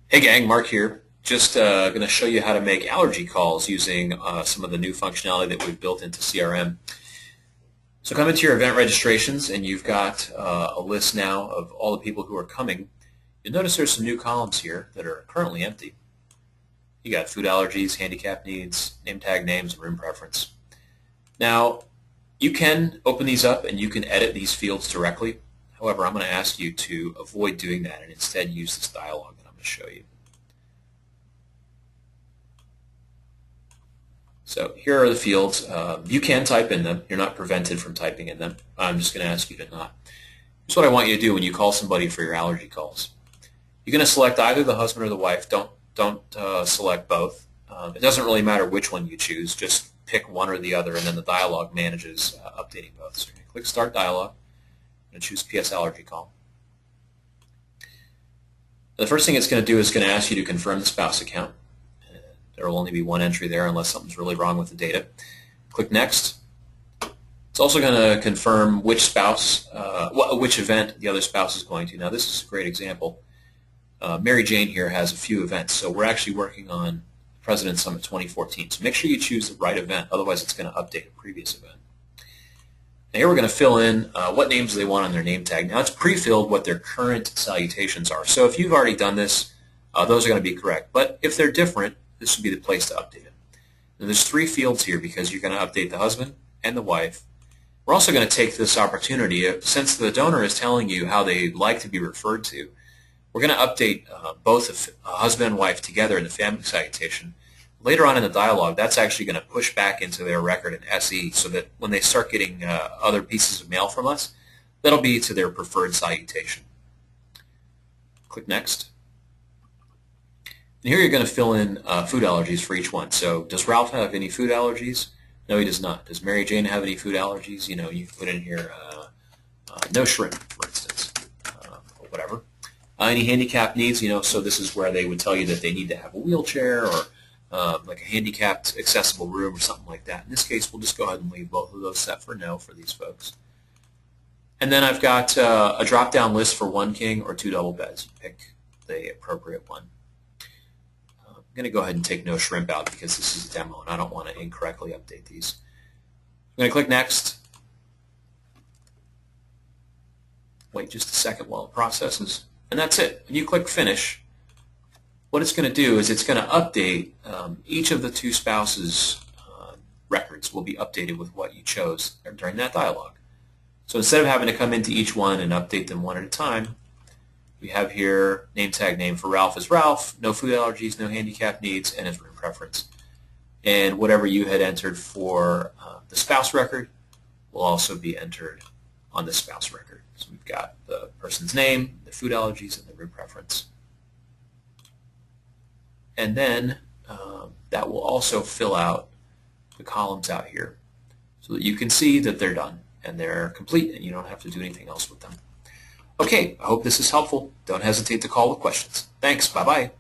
Hey gang, Mark here. Just going to show you how to make allergy calls using some of the new functionality that we've built into CRM. So come into your event registrations and you've got a list now of all the people who are coming. You'll notice there's some new columns here that are currently empty. You got food allergies, handicap needs, name tag names, and room preference. Now you can open these up and you can edit these fields directly. However, I'm going to ask you to avoid doing that and instead use this dialog that I'm going to show you. So here are the fields. You can type in them. You're not prevented from typing in them. I'm just going to ask you to not. Here's what I want you to do when you call somebody for your allergy calls. You're going to select either the husband or the wife. Don't select both. It doesn't really matter which one you choose. Just pick one or the other, and then the dialog manages updating both. So you're going to click Start Dialog and choose PS Allergy Call. The first thing it's going to do is going to ask you to confirm the spouse account. There will only be one entry there unless something's really wrong with the data. Click Next. It's also going to confirm which spouse, which event the other spouse is going to. Now this is a great example. Mary Jane here has a few events, so we're actually working on President's Summit 2014. So make sure you choose the right event, otherwise it's going to update a previous event. Now here we're going to fill in what names they want on their name tag. Now it's pre-filled what their current salutations are. So if you've already done this, those are going to be correct. But if they're different, this would be the place to update it. Now there's three fields here because you're going to update the husband and the wife. We're also going to take this opportunity, since the donor is telling you how they like to be referred to, we're going to update both husband and wife together in the family salutation. Later on in the dialog, that's actually going to push back into their record in SE so that when they start getting other pieces of mail from us, that'll be to their preferred salutation. Click Next. And here you're going to fill in food allergies for each one. So does Ralph have any food allergies? No, he does not. Does Mary Jane have any food allergies? You know, you can put in here no shrimp, for instance, or whatever. Any handicap needs, you know, so this is where they would tell you that they need to have a wheelchair or like a handicapped accessible room or something like that. In this case, we'll just go ahead and leave both of those set for no for these folks. And then I've got a drop-down list for one king or two double beds. Pick the appropriate one. I'm going to go ahead and take no shrimp out because this is a demo and I don't want to incorrectly update these. I'm going to click Next. Wait just a second while it processes. And that's it. When you click Finish, what it's going to do is it's going to update each of the two spouses' records will be updated with what you chose during that dialog. So instead of having to come into each one and update them one at a time, we have here name tag name for Ralph is Ralph, no food allergies, no handicap needs, and his room preference. And whatever you had entered for the spouse record will also be entered on the spouse record. So we've got the person's name, the food allergies, and the room preference. And then that will also fill out the columns out here so that you can see that they're done and they're complete and you don't have to do anything else with them. Okay, I hope this is helpful. Don't hesitate to call with questions. Thanks. Bye-bye.